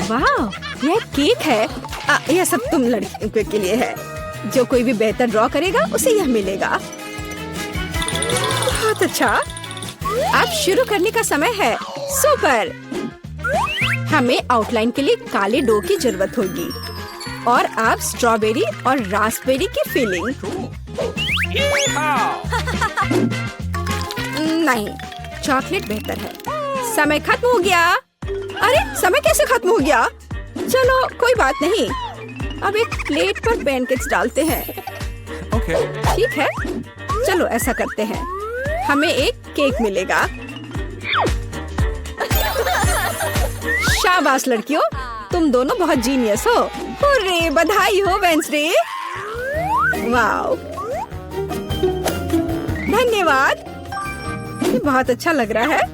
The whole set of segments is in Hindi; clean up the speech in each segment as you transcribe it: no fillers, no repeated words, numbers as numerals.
वाह, यह केक है। यह सब तुम लड़कियों के लिए है। जो कोई भी बेहतर ड्रॉ करेगा उसे यह मिलेगा। बहुत अच्छा। अब शुरू करने का समय है। सुपर। हमें आउटलाइन के लिए काले डो की जरूरत होगी और अब स्ट्रॉबेरी और रास्पबेरी की फिलिंग। नहीं, चॉकलेट बेहतर है। समय खत्म हो गया। अरे, समय कैसे खत्म हो गया? चलो कोई बात नहीं। अब एक प्लेट पर पैनकेक्स डालते हैं। ठीक है, चलो ऐसा करते हैं। हमें एक केक मिलेगा। शाबाश लड़कियों, तुम दोनों बहुत जीनियस हो। हुर्रे, बधाई हो वेंसडे। वाओ, धन्यवाद। ये बहुत अच्छा लग रहा है।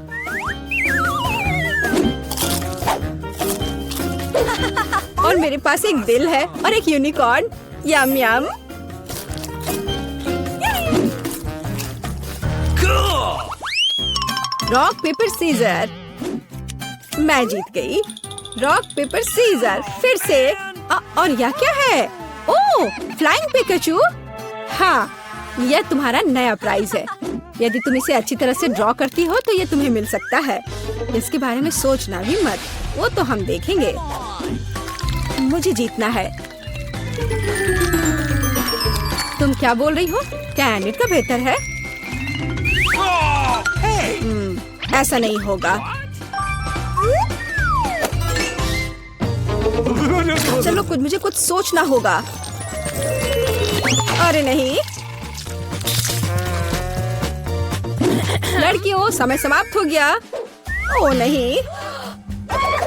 और मेरे पास एक दिल है और एक unicorn. Yum yum. Rock paper scissor. मैं जीत गई। Rock paper scissor. फिर से। और यह क्या है? Oh, flying Pikachu. हाँ, यह तुम्हारा नया प्राइज है। यदि तुम इसे अच्छी तरह से ड्रॉ करती हो तो यह तुम्हें मिल सकता है। इसके बारे में सोचना भी मत, वो तो हम देखेंगे। मुझे जीतना है। तुम क्या बोल रही हो? क्या एनिट का बेहतर है? ऐसा नहीं होगा। चलो मुझे कुछ सोचना होगा। अरे नहीं, लड़कियों, समय समाप्त हो गया। ओ नहीं,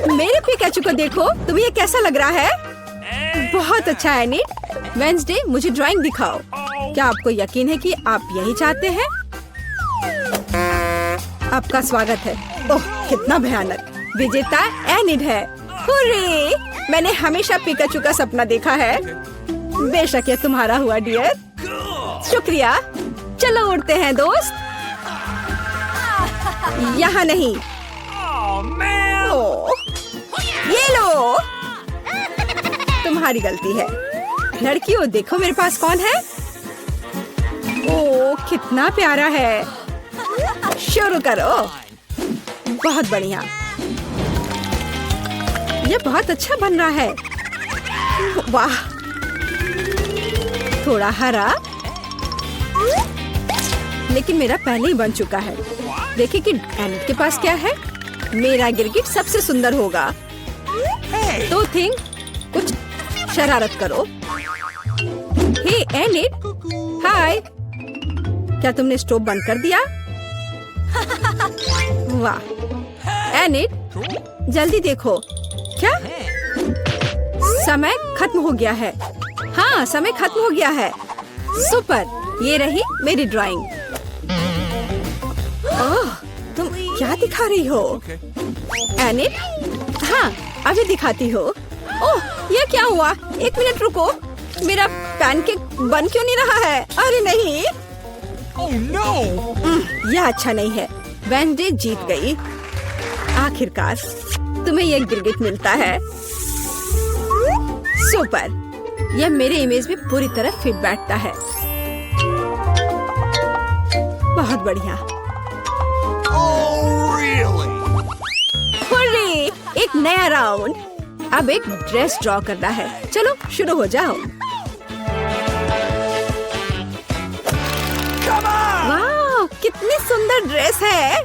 मेरे पिकाचू को देखो। तुम्हें ये कैसा लग रहा है? बहुत अच्छा है एनिट। वेंसडे, मुझे ड्राइंग दिखाओ। क्या आपको यकीन है कि आप यही चाहते हैं? आपका स्वागत है। ओह, कितना भयानक। विजेता एनिट है। हुर्रे, मैंने हमेशा पिकाचू का सपना देखा है। बेशक ये तुम्हारा हुआ डियर। शुक्रिया। चलो उड़ते हैं दोस्त। यहाँ नहीं। ओह, ये लो। तुम्हारी गलती है। लड़कियों, देखो मेरे पास कौन है। ओह, कितना प्यारा है। शुरू करो। बहुत बढ़िया। ये बहुत अच्छा बन रहा है। वाह, थोड़ा हरा, लेकिन मेरा पहले ही बन चुका है। देखिए कि एनिट के पास क्या है। मेरा गिरगिट सबसे सुंदर होगा। तो थिंक, कुछ शरारत करो। हे एनिट, हाय। क्या तुमने स्टोव बंद कर दिया? वाह एनिट, जल्दी देखो। क्या? समय खत्म हो गया है। हाँ, समय खत्म हो गया है। सुपर, ये रही मेरी ड्राइंग। ओह, तुम क्या दिखा रही हो? एनिट? हाँ, अभी दिखाती हो। ओह, ये क्या हुआ? एक मिनट रुको। मेरा पैनकेक बन क्यों नहीं रहा है? अरे नहीं। Oh no! यह अच्छा नहीं है। वेंसडे जीत गई। आखिरकार तुम्हें यह गिरगिट मिलता है। सुपर, यह मेरे इमेज में पूरी तरह फिट बैठता है। बहुत बढ़िया। Oh really? हुर्रे, एक नया राउंड। अब एक ड्रेस ड्रॉ करना है। चलो शुरू हो जाओ। वाह, कितनी सुंदर ड्रेस है।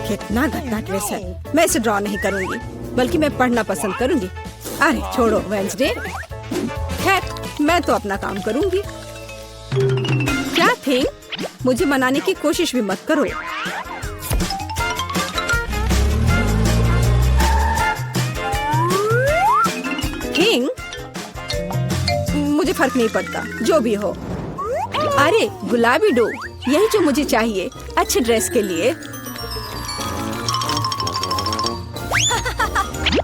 कितना गंदा ड्रेस है। मैं इसे ड्रॉ नहीं करूंगी, बल्कि मैं पढ़ना पसंद करूंगी। अरे छोड़ो वेंसडे। खैर, मैं तो अपना काम करूंगी। क्या थिंग, मुझे मनाने की कोशिश भी मत करो। थिंग, मुझे फर्क नहीं पड़ता, जो भी हो। अरे गुलाबी डो, यही जो मुझे चाहिए अच्छे ड्रेस के लिए।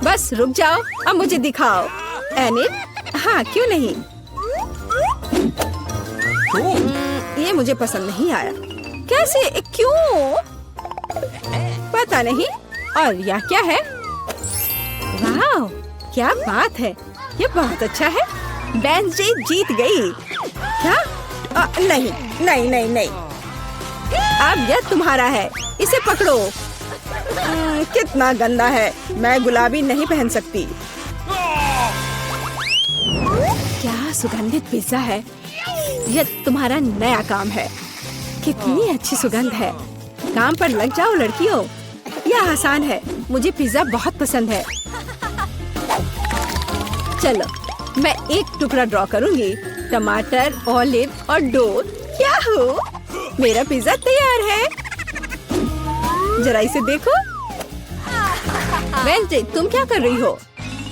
बस रुक जाओ, अब मुझे दिखाओ। एनिट? हाँ, क्यों नहीं। ये मुझे पसंद नहीं आया। कैसे? क्यों? पता नहीं। और यह क्या है? वाह, क्या बात है, ये बहुत अच्छा है। वेंसडे जीत गई। क्या? नहीं नहीं नहीं नहीं, अब यह तुम्हारा है, इसे पकड़ो। कितना गंदा है, मैं गुलाबी नहीं पहन सकती। क्या सुगंधित पिज्जा है, यह तुम्हारा नया काम है। कितनी अच्छी सुगंध है, काम पर लग जाओ लड़कियों, यह आसान है। मुझे पिज्जा बहुत पसंद है। चलो मैं एक टुकड़ा ड्रॉ करूंगी, टमाटर, ऑलिव और डो। क्या हो, मेरा पिज्जा तैयार है। जरा इसे देखो। वेंसडे, तुम क्या कर रही हो?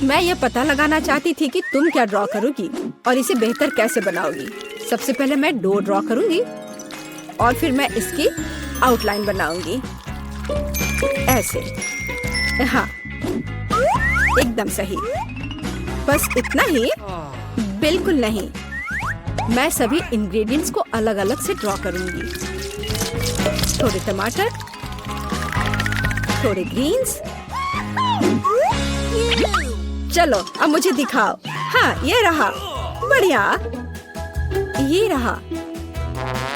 मैं ये पता लगाना चाहती थी कि तुम क्या ड्रॉ करोगी और इसे बेहतर कैसे बनाओगी। सबसे पहले मैं डो ड्रॉ करूंगी और फिर मैं इसकी आउटलाइन बनाऊंगी ऐसे। हाँ, एकदम सही। बस इतना ही? बिल्कुल नहीं, मैं सभी इंग्रेडिएंट्स को अलग अलग से ड्रॉ करूंगी। थोड़े टमाटर, थोड़े ग्रीन्स। चलो अब मुझे दिखाओ। हाँ, ये रहा। बढ़िया, ये रहा।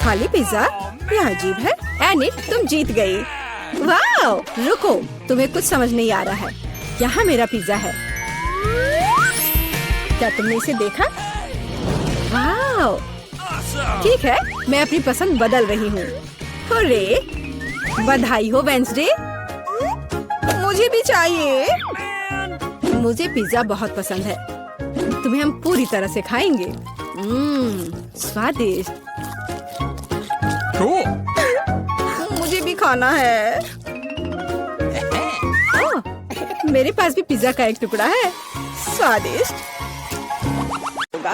खाली पिज्जा, यह अजीब है। एनी, तुम जीत गई। वाओ, रुको, तुम्हें कुछ समझ नहीं आ रहा है। यहाँ मेरा पिज्जा है। क्या तुमने इसे देखा? वाओ, ठीक है, मैं अपनी पसंद बदल रही हूँ। हुर्रे, बधाई हो वेंसडे। मुझे भी चाहिए। मुझे पिज्जा बहुत पसंद है। तुम्हें हम पूरी तरह से खाएंगे। स्वादिष्ट। मुझे भी खाना है। मेरे पास भी पिज्जा का एक टुकड़ा है। स्वादिष्ट होगा।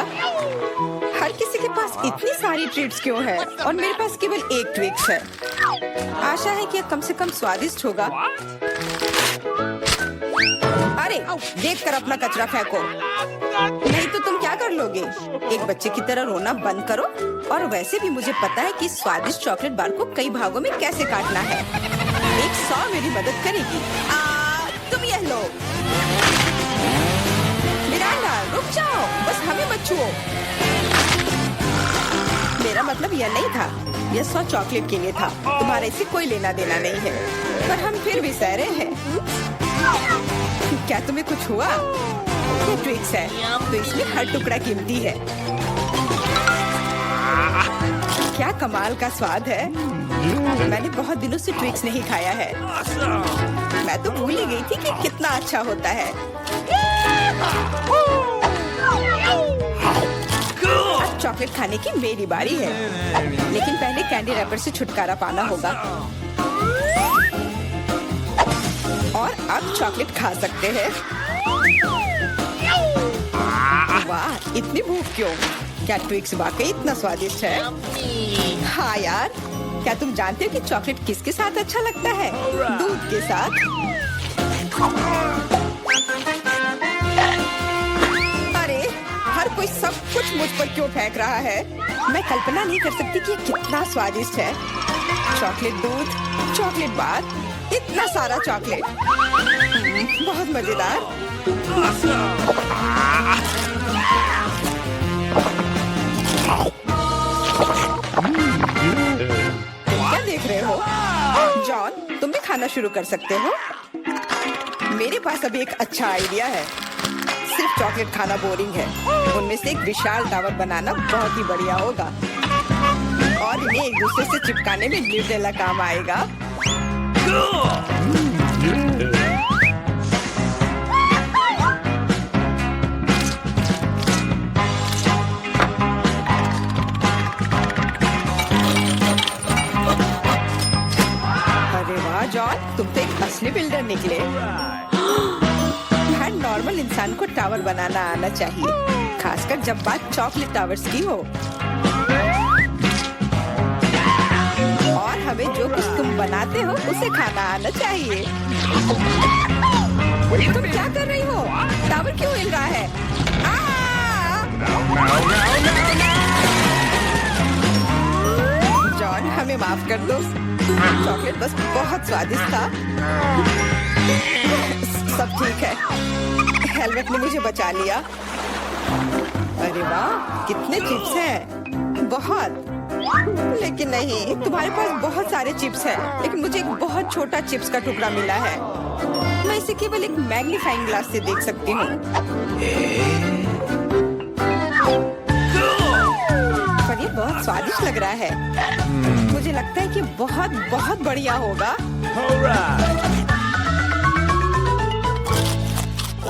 हर किसी के पास इतनी सारी ट्रीट्स क्यों है और मेरे पास केवल एक ट्विक्स है। आशा है कि यह कम से कम स्वादिष्ट होगा। अरे, देखकर अपना कचरा फेंको, नहीं तो तुम क्या कर लोगे? एक बच्चे की तरह रोना बंद करो। और वैसे भी मुझे पता है कि स्वादिष्ट चॉकलेट बार को कई भागों में कैसे काटना है। एक सॉ मेरी मदद करेगी। तुम यह लो। मिरांडा, रुक जाओ, बस हमें मत छुओ। मेरा मतलब यह नहीं था, यह सॉ चॉकलेट के लिए था। तुम्हारा इससे कोई लेना देना नहीं है, पर हम फिर भी सह रहे हैं। क्या तुम्हें कुछ हुआ? ये ट्विक्स है, तो इसमें हर टुकड़ा कीमती है। क्या कमाल का स्वाद है। मैंने बहुत दिनों से ट्विक्स नहीं खाया है। मैं तो भूल ही गई थी कि कितना अच्छा होता है। अब चॉकलेट खाने की मेरी बारी है, लेकिन पहले कैंडी रैपर से छुटकारा पाना होगा। और अब चॉकलेट खा सकते हैं। वाह, इतनी भूख क्यों? क्या ट्विक्स वाकई इतना स्वादिष्ट है? हाँ यार, क्या तुम जानते हो कि चॉकलेट किसके साथ अच्छा लगता है? दूध के साथ। अरे, हर कोई सब कुछ मुझ पर क्यों फेंक रहा है? मैं कल्पना नहीं कर सकती कि ये कितना स्वादिष्ट है। चॉकलेट दूध, चॉकलेट बार, इतना सारा चॉकलेट, बहुत मजेदार। क्या देख रहे हो? जॉन, तुम भी खाना शुरू कर सकते हो। मेरे पास अभी एक अच्छा आइडिया है। सिर्फ चॉकलेट खाना बोरिंग है, उनमें से एक विशाल टावर बनाना बहुत ही बढ़िया होगा। और इन्हें एक दूसरे से चिपकाने में न्यूटेला काम आएगा। अरे वाह जॉन, तुम तो एक असली बिल्डर निकले। हर नॉर्मल इंसान को टावर बनाना आना चाहिए, खासकर जब बात चॉकलेट टावर्स की हो। और हमें जो कुछ तुम बनाते हो उसे खाना आना चाहिए। तुम क्या कर रही हो? टावर क्यों हिल रहा है? जॉन, हमें माफ कर दो। चॉकलेट बस बहुत स्वादिष्ट था। सब ठीक है। हेलमेट ने मुझे बचा लिया। अरे वाह, कितने चिप्स हैं, बहुत। लेकिन नहीं, तुम्हारे पास बहुत सारे चिप्स हैं, लेकिन मुझे एक बहुत छोटा चिप्स का टुकड़ा मिला है। मैं इसे केवल एक मैग्नीफाइंग ग्लास से देख सकती हूँ। पर ये बहुत स्वादिष्ट लग रहा है। मुझे लगता है कि बहुत बहुत बढ़िया होगा।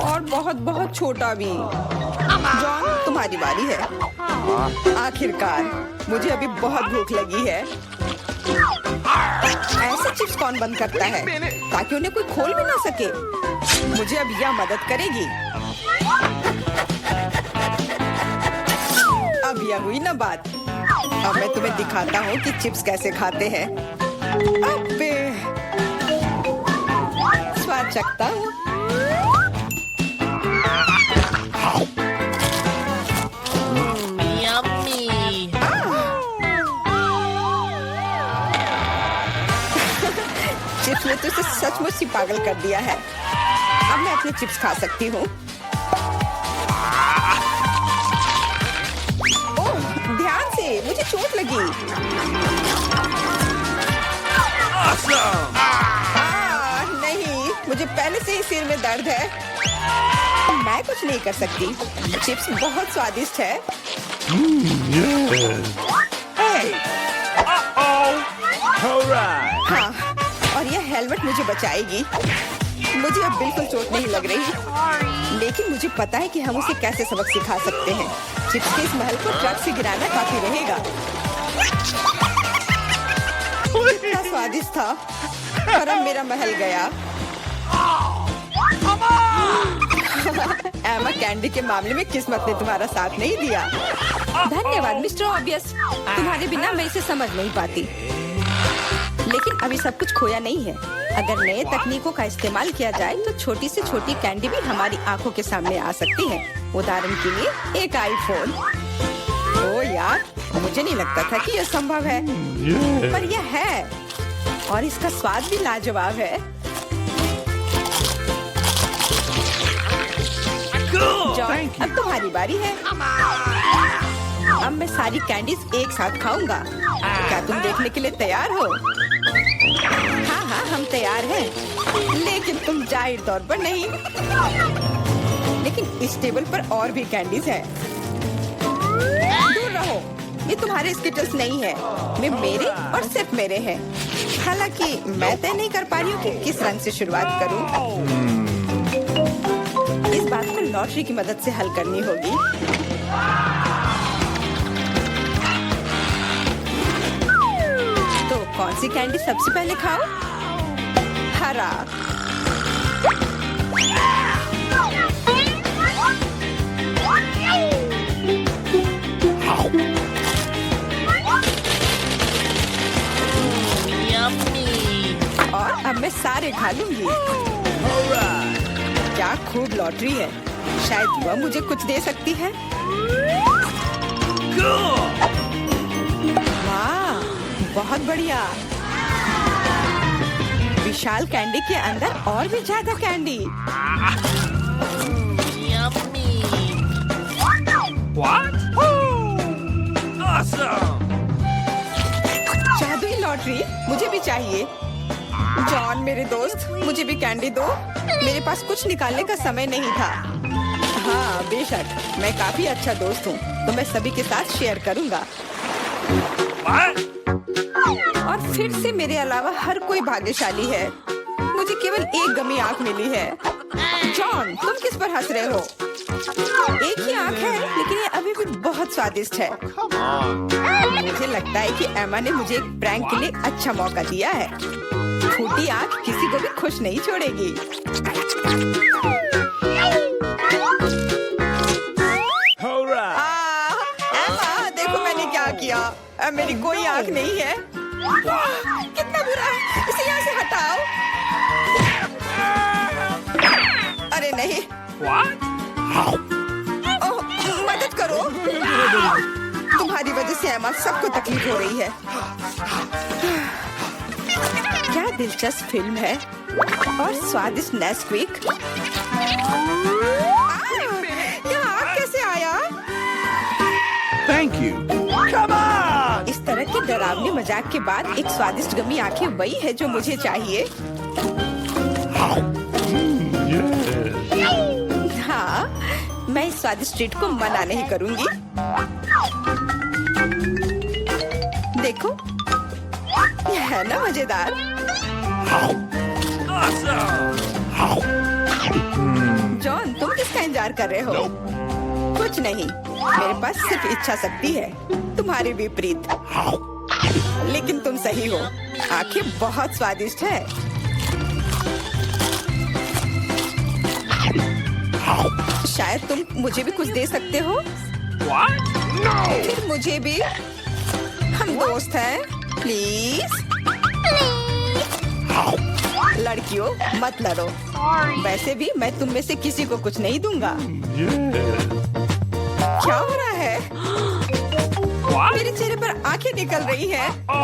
और बहुत बहुत छोटा भी। जॉन, तुम्हारी बारी है। आखिरकार, मुझे अभी बहुत भूख लगी है। ऐसे चिप्स कौन बंद करता है ताकि उन्हें कोई खोल भी ना सके? मुझे अब यह मदद करेगी। अब यह हुई ना बात। अब मैं तुम्हें दिखाता हूँ कि चिप्स कैसे खाते हैं। अबे, स्वाद चखता हूँ। चिप्स ने तो इसे सचमुच ही पागल कर दिया है। अब मैं अपने चिप्स खा सकती हूँ। ओह, ध्यान से, मुझे चोट लगी। नहीं, मुझे पहले से ही सिर में दर्द है। मैं कुछ नहीं कर सकती। चिप्स बहुत स्वादिष्ट है। हाँ, और यह हेलमेट मुझे बचाएगी। मुझे अब बिल्कुल चोट नहीं लग रही, लेकिन मुझे पता है कि हम उसे कैसे सबक सिखा सकते हैं। चिप्स के इस महल को ट्रक से गिराना काफी रहेगा। कितना स्वादिष्ट था, पर अब मेरा महल गया। एमा, कैंडी के मामले में किस्मत ने तुम्हारा साथ नहीं दिया। धन्यवाद मिस्टर ऑब्वियस। तुम्हारे बिना मैं इसे समझ नहीं पाती। लेकिन अभी सब कुछ खोया नहीं है। अगर नए तकनीकों का इस्तेमाल किया जाए तो छोटी से छोटी कैंडी भी हमारी आंखों के सामने आ सकती है। उदाहरण के लिए एक आईफोन। ओ यार, मुझे नहीं लगता था कि यह संभव है, पर यह है, और इसका स्वाद भी लाजवाब है। जॉन, अब तुम्हारी बारी है। अब मैं सारी कैंडीज एक साथ खाऊंगा। क्या तुम देखने के लिए तैयार हो? हाँ हाँ, हम तैयार हैं। लेकिन तुम जाहिर तौर पर नहीं। लेकिन इस टेबल पर और भी कैंडीज हैं। दूर रहो, ये तुम्हारे स्किटल्स नहीं है। वे मेरे और सिर्फ मेरे हैं। हालांकि मैं तय नहीं कर पा रही हूँ कि किस रंग से शुरुआत करूँ। इस बात को लॉटरी की मदद से हल करनी होगी। तो कौन सी कैंडी सबसे पहले खाओ? हरा। और अब मैं सारे खा लूंगी। क्या खूब लॉटरी है। शायद वह मुझे कुछ दे सकती है। वाह, बहुत बढ़िया। विशाल कैंडी के अंदर और भी ज्यादा कैंडी। What? Awesome! जादुई लॉटरी मुझे भी चाहिए। जॉन मेरे दोस्त, मुझे भी कैंडी दो। मेरे पास कुछ निकालने का समय नहीं था। हाँ बेशक, मैं काफी अच्छा दोस्त हूँ, तो मैं सभी के साथ शेयर करूँगा। और फिर से मेरे अलावा हर कोई भाग्यशाली है। मुझे केवल एक गमी आंख मिली है। जॉन, तुम किस पर हंस रहे हो? एक ही आंख है, लेकिन ये अभी भी बहुत स्वादिष्ट है। मुझे लगता है कि एमा ने मुझे एक प्रैंक के लिए अच्छा मौका दिया है। फूटी आंख किसी को भी खुश नहीं छोड़ेगी। एमा, देखो मैंने क्या किया। अब मेरी कोई आंख नहीं है। कितना बुरा है, इसे यहाँ से हटाओ। अरे नहीं। ओह, मदद करो। तुम्हारी वजह से एमा, सबको तकलीफ हो रही है। क्या दिलचस्प फिल्म है और स्वादिष्ट नेस्क्विक। you. Come on! इस तरह के डरावने मजाक के बाद एक स्वादिष्ट गमी आंखें वही है जो मुझे चाहिए। हाँ, मैं इस स्वादिष्ट ट्रीट को मना नहीं करूंगी। देखो, यह है ना मजेदार। जॉन, तुम किसका इंतजार कर रहे हो? कुछ नहीं, मेरे पास सिर्फ इच्छा शक्ति है, तुम्हारे विपरीत। लेकिन तुम सही हो, आंखें बहुत स्वादिष्ट है। शायद तुम मुझे भी कुछ दे सकते हो। What? No! फिर मुझे भी। हम दोस्त हैं, प्लीज। लड़कियों, मत लड़ो। वैसे भी मैं तुम में से किसी को कुछ नहीं दूंगा। क्या हो रहा है? What? मेरे चेहरे पर आंखें निकल रही हैं। No.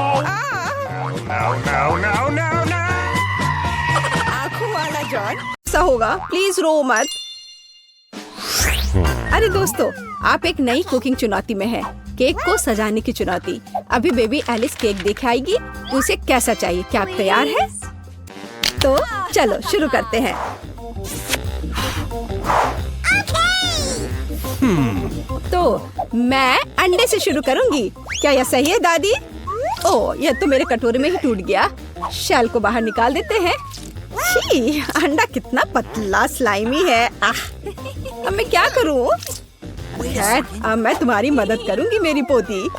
आंखों वाला जॉन। ऐसा होगा, प्लीज रो मत। अरे दोस्तों, आप एक नई कुकिंग चुनौती में हैं। केक को सजाने की चुनौती। अभी बेबी एलिस केक देख आएगी, उसे कैसा चाहिए। क्या आप तैयार हैं? तो चलो शुरू करते हैं। तो मैं अंडे से शुरू करूंगी। क्या यह सही है दादी? ओह, यह तो मेरे कटोरे में ही टूट गया। शेल को बाहर निकाल देते हैं। छी, अंडा कितना पतला स्लाइमी है। अब मैं क्या करूं? खैर, अब मैं तुम्हारी मदद करूंगी मेरी पोती।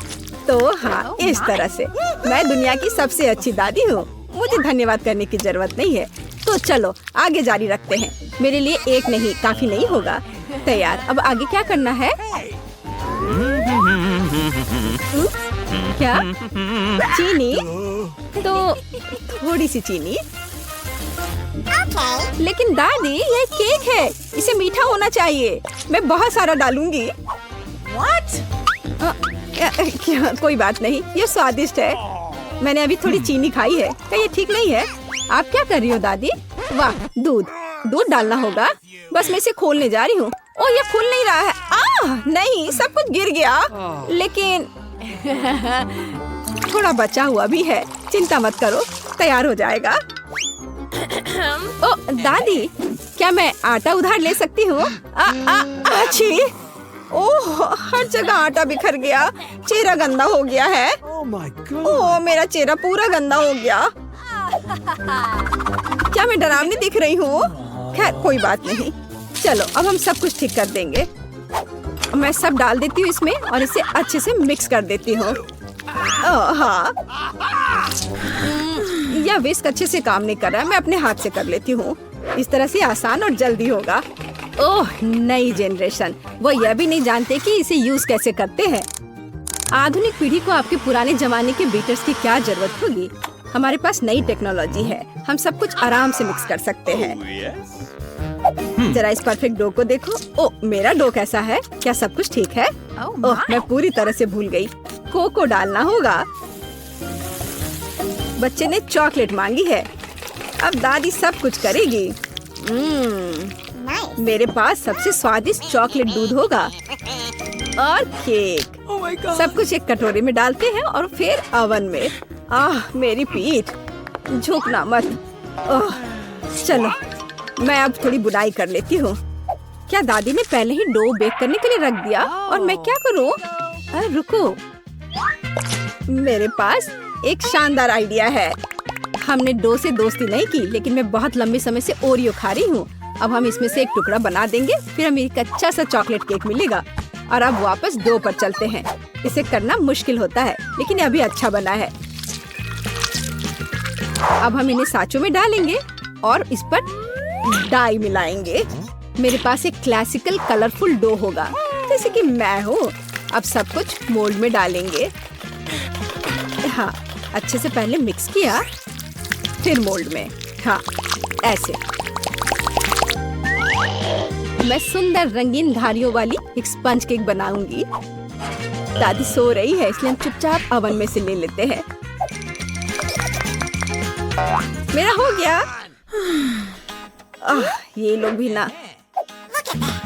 तो हाँ, इस तरह से मैं दुनिया की सबसे अच्छी दादी हूँ। मुझे धन्यवाद करने की जरूरत नहीं है। तो चलो आगे जारी रखते हैं। मेरे लिए एक नहीं काफी नहीं होगा। तैयार। अब आगे क्या करना है? क्या? चीनी? तो थोड़ी सी चीनी। लेकिन दादी, यह केक है, इसे मीठा होना चाहिए। मैं बहुत सारा डालूंगी। क्या? कोई बात नहीं, ये स्वादिष्ट है। मैंने अभी थोड़ी चीनी खाई है। क्या ये ठीक नहीं है? आप क्या कर रही हो दादी? वाह, दूध डालना होगा। बस मैं इसे खोलने जा रही हूँ। ओह, ये खुल नहीं रहा है। नहीं, सब कुछ गिर गया। लेकिन थोड़ा बचा हुआ भी है। चिंता मत करो, तैयार हो जाएगा। ओ दादी, क्या मैं आटा उधार ले सकती हूँ? अच्छी। ओह, हर जगह आटा बिखर गया। चेहरा गंदा हो गया है। Oh my God! ओह, मेरा चेहरा पूरा गंदा हो गया। क्या मैं डरावनी दिख रही हूँ? खैर, कोई बात नहीं। चलो, अब हम सब कुछ ठीक कर देंगे। मैं सब डाल देती हूँ इसमें और इसे अच्छे से मिक्स कर देती हूँ। हाँ, यह विस्क अच्छे से काम नहीं कर रहा है। मैं अपने हाथ से कर लेती हूँ। इस तरह से आसान और जल्दी होगा। ओह, नई जनरेशन, वो यह भी नहीं जानते कि इसे यूज कैसे करते हैं। आधुनिक पीढ़ी को आपके पुराने जमाने के बीटर्स की क्या जरूरत होगी? हमारे पास नई टेक्नोलॉजी है। हम सब कुछ आराम से मिक्स कर सकते हैं। जरा इस परफेक्ट डो को देखो। ओह, मेरा डो कैसा है? क्या सब कुछ ठीक है? ओह, मैं पूरी तरह से भूल गई। कोको डालना होगा। बच्चे ने चॉकलेट मांगी है। अब दादी सब कुछ करेगी। मेरे पास सबसे स्वादिष्ट चॉकलेट दूध होगा और केक। Oh my God! सब कुछ एक कटोरे में डालते हैं और फिर ओवन में। मेरी पीठ, झुकना मत। चलो, मैं अब थोड़ी बुनाई कर लेती हूँ। क्या दादी ने पहले ही डो बेक करने के लिए रख दिया? और मैं क्या करूँ? रुको, मेरे पास एक शानदार आइडिया है। हमने डो से दोस्ती नहीं की, लेकिन मैं बहुत लंबे समय से ओरियो खा रही हूँ। अब हम इसमें से एक टुकड़ा बना देंगे, फिर हमें एक अच्छा सा चॉकलेट केक मिलेगा। और अब वापस डो पर चलते हैं। इसे करना मुश्किल होता है, लेकिन यह भी अच्छा बना है। अब हम इन्हें साँचों में डालेंगे और इस पर डाई मिलाएंगे। मेरे पास एक क्लासिकल कलरफुल डो होगा, जैसे कि मैं हूँ। अब सब कुछ मोल्ड में डालेंगे। हाँ, अच्छे से पहले मिक्स किया, फिर मोल्ड में। हाँ, ऐसे। मैं सुंदर रंगीन धारियों वाली एक स्पंज केक बनाऊंगी। दादी सो रही है, इसलिए हम चुपचाप ओवन में से ले लेते हैं। मेरा हो गया। ये लोग भी ना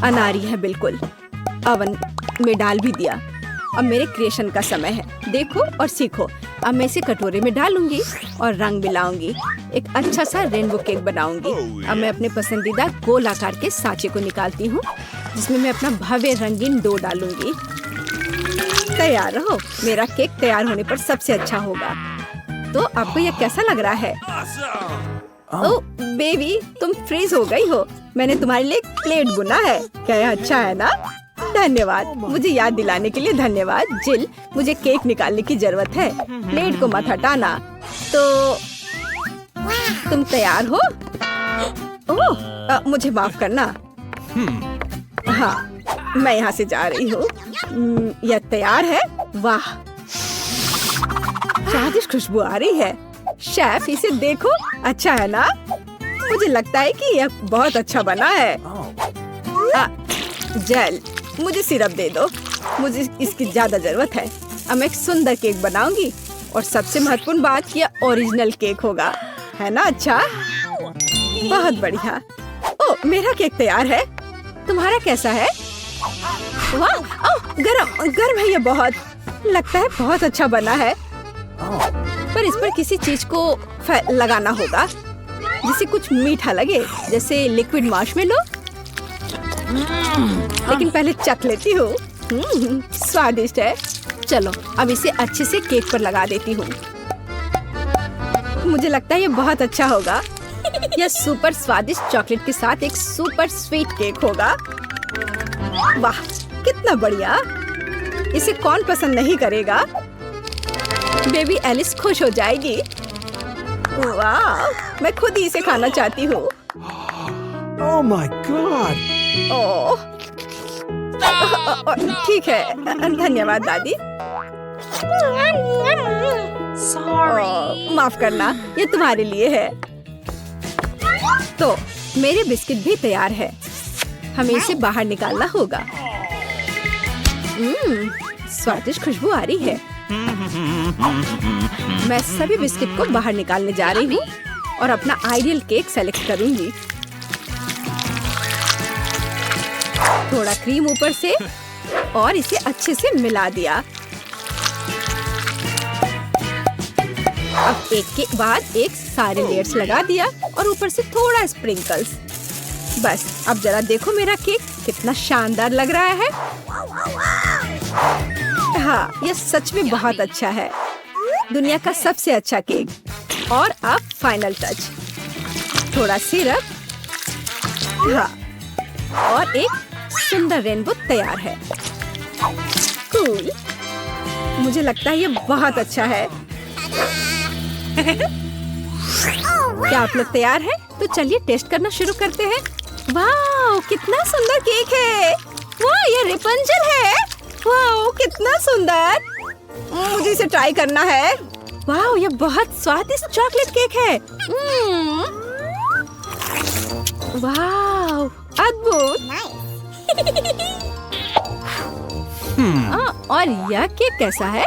अनारी है बिल्कुल। ओवन में डाल भी दिया। अब मेरे क्रिएशन का समय है। देखो और सीखो। अब मैं इसे कटोरे में डालूंगी और रंग मिलाऊंगी। एक अच्छा सा रेनबो केक बनाऊंगी। अब मैं अपने पसंदीदा गोल आकार के सांचे को निकालती हूँ, जिसमें मैं अपना भव्य रंगीन डो डालूंगी। तैयार रहो, मेरा केक तैयार होने पर सबसे अच्छा होगा। तो आपको यह कैसा लग रहा है? ओह बेबी, तुम फ्रीज हो गई हो। मैंने तुम्हारे लिए एक प्लेट बुना है। क्या यह अच्छा है ना? धन्यवाद, मुझे याद दिलाने के लिए धन्यवाद। जिल, मुझे केक निकालने की जरूरत है। प्लेट को मत हटाना। तो तुम तैयार हो? ओह, मुझे माफ करना। हाँ, मैं यहाँ से जा रही हूँ। यह तैयार है। वाह, स्वादिष्ट खुशबू आ रही है। शेफ, इसे देखो, अच्छा है ना? मुझे लगता है कि यह बहुत अच्छा बना है। जेल, मुझे सिरप दे दो, मुझे इसकी ज्यादा जरूरत है। अब मैं एक सुंदर केक बनाऊंगी और सबसे महत्वपूर्ण बात, यह ओरिजिनल केक होगा, है ना? अच्छा, बहुत बढ़िया। ओह, मेरा केक तैयार है। तुम्हारा कैसा है? वाह, ओह, गरम है। ये बहुत लगता है बहुत अच्छा बना है, पर इस पर किसी चीज को लगाना होगा जिससे कुछ मीठा लगे, जैसे लिक्विड मार्शमेलो। लेकिन पहले चख लेती हूँ। स्वादिष्ट है। चलो, अब इसे अच्छे से केक पर लगा देती हूँ। मुझे लगता है ये बहुत अच्छा होगा। यह सुपर स्वादिष्ट चॉकलेट के साथ एक सुपर स्वीट केक होगा। वाह, कितना बढ़िया। इसे कौन पसंद नहीं करेगा? बेबी एलिस खुश हो जाएगी। वाह, मैं खुद ही इसे खाना चाहती हूँ। Oh my God! ओह, ठीक है, धन्यवाद दादी। माफ करना, ये तुम्हारे लिए है। तो मेरे बिस्किट भी तैयार है। हमें इसे बाहर निकालना होगा। स्वादिष्ट खुशबू आ रही है। मैं सभी बिस्किट को बाहर निकालने जा रही हूँ और अपना आइडियल केक सेलेक्ट करूंगी। थोड़ा क्रीम ऊपर से और इसे अच्छे से मिला दिया। अब एक के बाद एक सारे लेयर्स लगा दिया और ऊपर से थोड़ा स्प्रिंकल्स। बस, अब जरा देखो मेरा केक कितना शानदार लग रहा है। हाँ, यह सच में बहुत अच्छा है। दुनिया का सबसे अच्छा केक। और अब फाइनल टच, थोड़ा सिरप। हाँ, और एक सुंदर रेनबो तैयार है। कूल, मुझे लगता है ये बहुत अच्छा है। क्या आप लोग तैयार हैं? तो चलिए टेस्ट करना शुरू करते हैं। वाह, कितना सुंदर केक है। वाह, ये रेपंजल है। वाह, कितना सुंदर। मुझे इसे ट्राई करना है। वाह, ये बहुत स्वादिष्ट चॉकलेट केक है। वाह, अद्भुत। और यह केक कैसा है?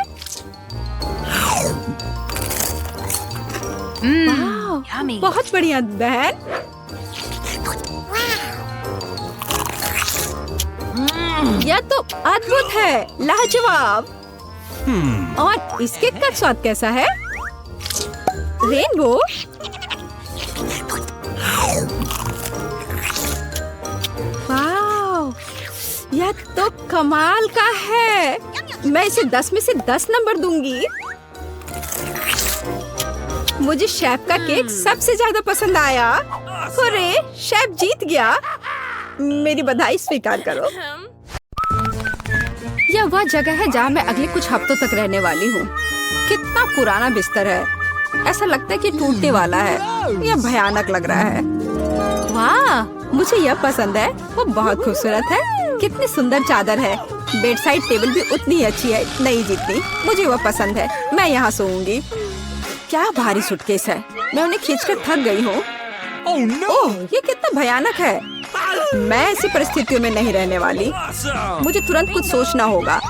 वाह, बहुत बढ़िया बहन। यह तो अद्भुत है, लाजवाब। और इस केक का स्वाद कैसा है? रेनबो। वाह, यह तो कमाल का है। मैं इसे 10 में से 10 नंबर दूंगी। मुझे शेफ का केक सबसे ज्यादा पसंद आया। अरे, शेफ जीत गया। मेरी बधाई स्वीकार करो। यह वह जगह है जहाँ मैं अगले कुछ हफ्तों तक रहने वाली हूँ। कितना पुराना बिस्तर है, ऐसा लगता है कि टूटने वाला है। यह भयानक लग रहा है। वाह, मुझे यह पसंद है, वो बहुत खूबसूरत है। कितनी सुंदर चादर है। बेड साइड टेबल भी उतनी ही अच्छी है, नहीं जितनी। मुझे वह पसंद है। मैं यहाँ सोऊंगी। क्या भारी सूटकेस है, मैं उन्हें खींचकर थक गई हूँ। ओह, ये कितना भयानक है। मैं ऐसी परिस्थितियों में नहीं रहने वाली। मुझे तुरंत कुछ सोचना होगा।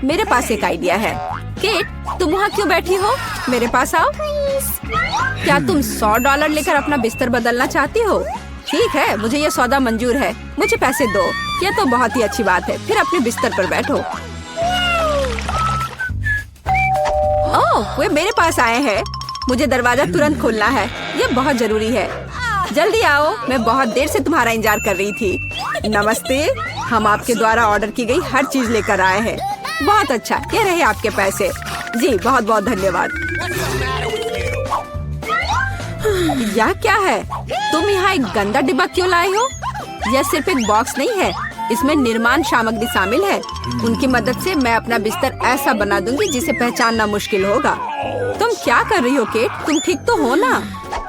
मेरे पास एक आइडिया है। केट, तुम वहाँ क्यों बैठी हो? मेरे पास आओ। क्या तुम $100 लेकर अपना बिस्तर बदलना चाहती हो? ठीक है, मुझे यह सौदा मंजूर है। मुझे पैसे दो। यह तो बहुत ही अच्छी बात है। फिर अपने बिस्तर पर बैठो। ओह, वे मेरे पास आए हैं। मुझे दरवाजा तुरंत खोलना है, ये बहुत जरूरी है। जल्दी आओ, मैं बहुत देर से तुम्हारा इंतजार कर रही थी। नमस्ते, हम आपके द्वारा ऑर्डर की गई हर चीज लेकर आए हैं। बहुत अच्छा, ये रहे आपके पैसे। जी बहुत बहुत धन्यवाद। यह क्या है? तुम यहाँ एक गंदा डिब्बा क्यों लाए हो? यह सिर्फ एक बॉक्स नहीं है, इसमें निर्माण सामग्री शामिल है। उनकी मदद से मैं अपना बिस्तर ऐसा बना दूंगी जिसे पहचानना मुश्किल होगा। तुम क्या कर रही हो केट? तुम ठीक तो हो ना?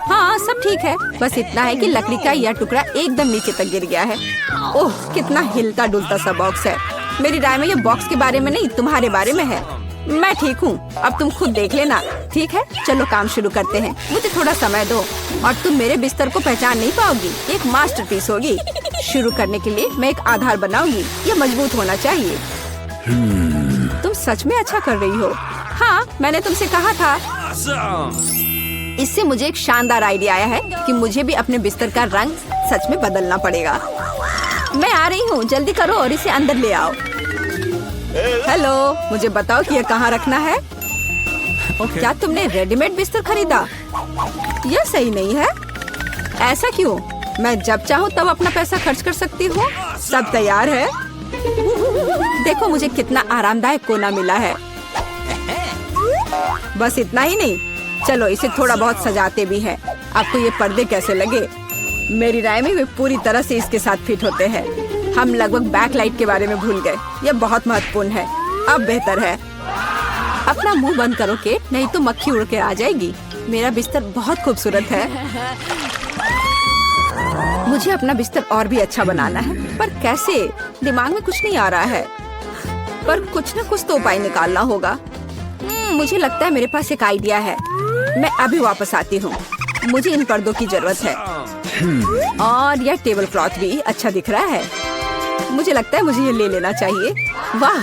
हाँ सब ठीक है, बस इतना है कि लकड़ी का यह टुकड़ा एकदम नीचे तक गिर गया है। ओह, कितना हिलता डुलता सा बॉक्स है। मेरी राय में ये बॉक्स के बारे में नहीं, तुम्हारे बारे में है। मैं ठीक हूँ, अब तुम खुद देख लेना। ठीक है, चलो काम शुरू करते हैं। मुझे थोड़ा समय दो और तुम मेरे बिस्तर को पहचान नहीं पाओगी। एक मास्टरपीस होगी। शुरू करने के लिए मैं एक आधार बनाऊंगी। ये मजबूत होना चाहिए। तुम सच में अच्छा कर रही हो। हाँ, मैंने तुमसे कहा था। इससे मुझे एक शानदार आइडिया आया है कि मुझे भी अपने बिस्तर का रंग सच में बदलना पड़ेगा। मैं आ रही हूँ, जल्दी करो और इसे अंदर ले आओ। हेलो, मुझे बताओ कि यह कहाँ रखना है? क्या तुमने रेडीमेड बिस्तर खरीदा? यह सही नहीं है। ऐसा क्यों? मैं जब चाहूँ तब अपना पैसा खर्च कर सकती हूँ। सब तैयार है। देखो मुझे कितना आरामदायक कोना मिला है। बस इतना ही नहीं, चलो इसे थोड़ा बहुत सजाते भी हैं। आपको ये पर्दे कैसे लगे? मेरी राय में वे पूरी तरह से इसके साथ फिट होते हैं। हम लगभग बैकलाइट के बारे में भूल गए, यह बहुत महत्वपूर्ण है। अब बेहतर है। अपना मुंह बंद करो केट, नहीं तो मक्खी उड़ के आ जाएगी। मेरा बिस्तर बहुत खूबसूरत है। मुझे अपना बिस्तर और भी अच्छा बनाना है, पर कैसे? दिमाग में कुछ नहीं आ रहा है, पर कुछ न कुछ तो उपाय निकालना होगा। मुझे लगता है मेरे पास एक आइडिया है। मैं अभी वापस आती हूँ। मुझे इन पर्दों की जरूरत है और यह टेबल क्लॉथ भी अच्छा दिख रहा है। मुझे लगता है मुझे ये ले लेना चाहिए। वाह,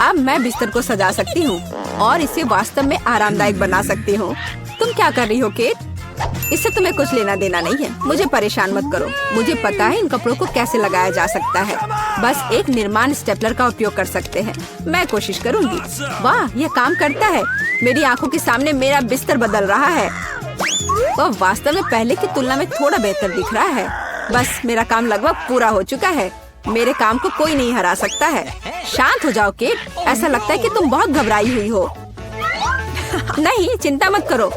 अब मैं बिस्तर को सजा सकती हूँ और इसे वास्तव में आरामदायक बना सकती हूँ। तुम क्या कर रही हो केट? इससे तुम्हें कुछ लेना देना नहीं है। मुझे परेशान मत करो। मुझे पता है इन कपड़ों को कैसे लगाया जा सकता है। बस एक निर्माण स्टेपलर का उपयोग कर सकते हैं। मैं कोशिश करूंगी। वाह, यह काम करता है। मेरी आंखों के सामने मेरा बिस्तर बदल रहा है। वह वास्तव में पहले की तुलना में थोड़ा बेहतर दिख रहा है। बस मेरा काम लगभग पूरा हो चुका है। मेरे काम को कोई नहीं हरा सकता है। शांत हो जाओ केट, ऐसा लगता है कि तुम बहुत घबराई हुई हो। नहीं, चिंता मत करो।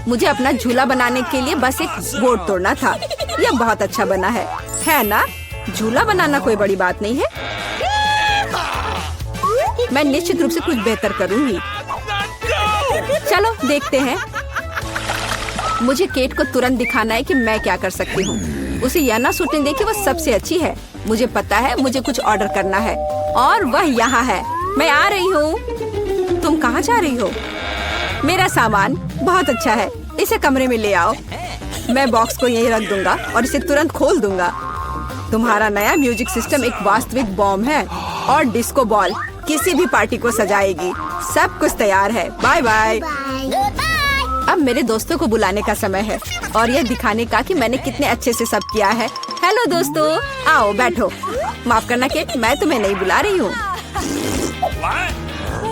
मुझे अपना झूला बनाने के लिए बस एक बोर्ड तोड़ना था। यह बहुत अच्छा बना है ना? झूला बनाना कोई बड़ी बात नहीं है। मैं निश्चित रूप से कुछ बेहतर करूंगी। चलो देखते हैं। मुझे केट को तुरंत दिखाना है कि मैं क्या कर सकती हूँ। उसे यह ना सोचने दे कि वह सबसे अच्छी है। मुझे पता है मुझे कुछ ऑर्डर करना है और वह यहाँ है। मैं आ रही हूँ। तुम कहाँ जा रही हो? मेरा सामान बहुत अच्छा है, इसे कमरे में ले आओ। मैं बॉक्स को यहीं रख दूंगा और इसे तुरंत खोल दूंगा। तुम्हारा नया म्यूजिक सिस्टम एक वास्तविक बॉम्ब है और डिस्को बॉल किसी भी पार्टी को सजाएगी। सब कुछ तैयार है। Bye bye. अब मेरे दोस्तों को बुलाने का समय है और यह दिखाने का कि मैंने कितने अच्छे से सब किया है। हेलो दोस्तों, आओ बैठो। माफ करना केट, मैं तुम्हें नहीं बुला रही हूँ।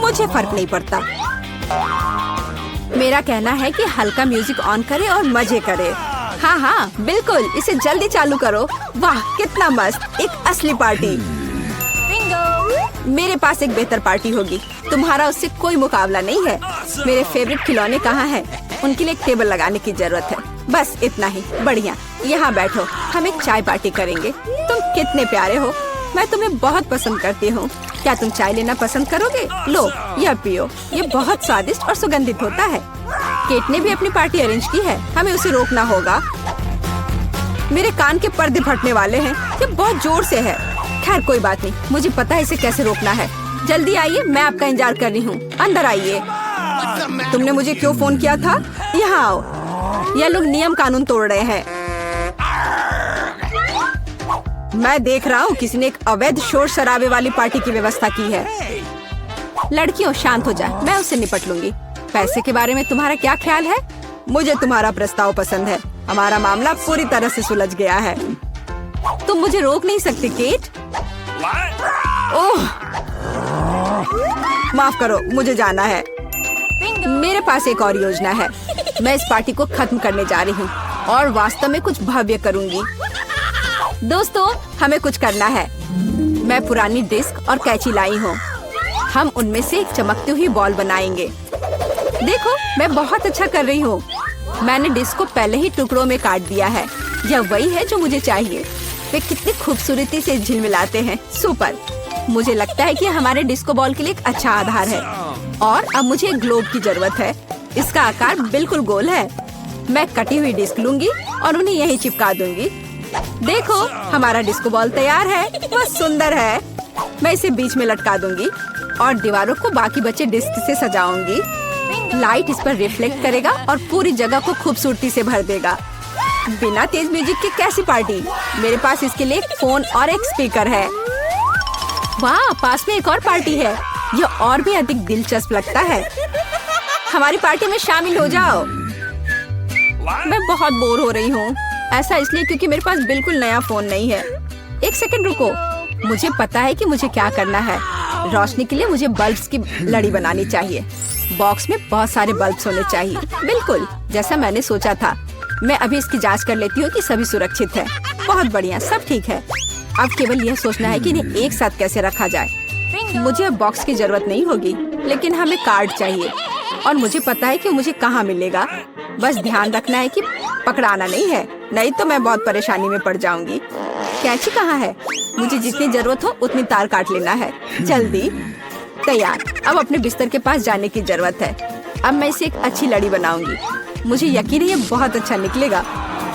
मुझे फर्क नहीं पड़ता। मेरा कहना है कि हल्का म्यूजिक ऑन करे और मजे करे। हाँ हाँ बिल्कुल, इसे जल्दी चालू करो। वाह कितना मस्त, एक असली पार्टी। मेरे पास एक बेहतर पार्टी होगी। तुम्हारा उससे कोई मुकाबला नहीं है। मेरे फेवरेट खिलौने कहाँ हैं? उनके लिए एक टेबल लगाने की जरूरत है। बस इतना ही। बढ़िया, यहाँ बैठो, हम एक चाय पार्टी करेंगे। तुम कितने प्यारे हो। मैं तुम्हें बहुत पसंद करती हूँ। क्या तुम चाय लेना पसंद करोगे? लो, यह पियो। यह बहुत स्वादिष्ट और सुगंधित होता है। केट ने भी अपनी पार्टी अरेंज की है, हमें उसे रोकना होगा। मेरे कान के पर्दे फटने वाले हैं। ये बहुत जोर से है। खैर कोई बात नहीं, मुझे पता है इसे कैसे रोकना है। जल्दी आइए, मैं आपका इंतजार कर रही हूँ। अंदर आइए। तुमने मुझे क्यों फोन किया था? यहाँ आओ। यह लोग नियम कानून तोड़ रहे हैं। मैं देख रहा हूँ किसी ने एक अवैध शोर शराबे वाली पार्टी की व्यवस्था की है। लड़कियों शांत हो जाए, मैं उससे निपट लूंगी। पैसे के बारे में तुम्हारा क्या ख्याल है? मुझे तुम्हारा प्रस्ताव पसंद है। हमारा मामला पूरी तरह से सुलझ गया है। तुम मुझे रोक नहीं सकती केट। ओह, माफ करो, मुझे जाना है। मेरे पास एक और योजना है। मैं इस पार्टी को खत्म करने जा रही हूँ और वास्तव में कुछ भव्य करूँगी। दोस्तों, हमें कुछ करना है। मैं पुरानी डिस्क और कैंची लाई हूँ। हम उनमें से एक चमकती हुई बॉल बनाएंगे। देखो, मैं बहुत अच्छा कर रही हूँ। मैंने डिस्क को पहले ही टुकड़ों में काट दिया है। यह वही है जो मुझे चाहिए। वे कितनी खूबसूरती से झिलमिलाते हैं। सुपर। मुझे लगता है कि हमारे डिस्को बॉल के लिए एक अच्छा आधार है। और अब मुझे एक ग्लोब की जरूरत है। इसका आकार बिल्कुल गोल है। मैं कटी हुई डिस्क लूंगी और उन्हें यहीं चिपका दूंगी। देखो, हमारा डिस्को बॉल तैयार है। वह सुंदर है। मैं इसे बीच में लटका दूंगी और दीवारों को बाकी बचे डिस्क से सजाऊंगी। लाइट इस पर रिफ्लेक्ट करेगा और पूरी जगह को खूबसूरती से भर देगा। बिना तेज म्यूजिक के कैसी पार्टी? मेरे पास इसके लिए एक फोन और एक स्पीकर है। वाह, पास में एक और पार्टी है। यह और भी अधिक दिलचस्प लगता है। हमारी पार्टी में शामिल हो जाओ। मैं बहुत बोर हो रही हूँ। ऐसा इसलिए क्योंकि मेरे पास बिल्कुल नया फोन नहीं है। एक सेकंड रुको। मुझे पता है कि मुझे क्या करना है। रोशनी के लिए मुझे बल्ब्स की लड़ी बनानी चाहिए। बॉक्स में बहुत सारे बल्ब्स होने चाहिए। बिल्कुल जैसा मैंने सोचा था। मैं अभी इसकी जांच कर लेती हूँ कि सभी सुरक्षित है। बहुत बढ़िया, सब ठीक है। अब केवल यह सोचना है कि इन्हें एक साथ कैसे रखा जाए। मुझे अब बॉक्स की जरूरत नहीं होगी, लेकिन हमें कार्ड चाहिए और मुझे पता है कि मुझे कहाँ मिलेगा। बस ध्यान रखना है कि पकड़ाना नहीं है, नहीं तो मैं बहुत परेशानी में पड़ जाऊंगी। कैंची कहाँ है? मुझे जितनी जरूरत हो उतनी तार काट लेना है। जल्दी। तैयार। अब अपने बिस्तर के पास जाने की जरूरत है। अब मैं इसे एक अच्छी लड़ी बनाऊंगी। मुझे यकीन है ये बहुत अच्छा निकलेगा।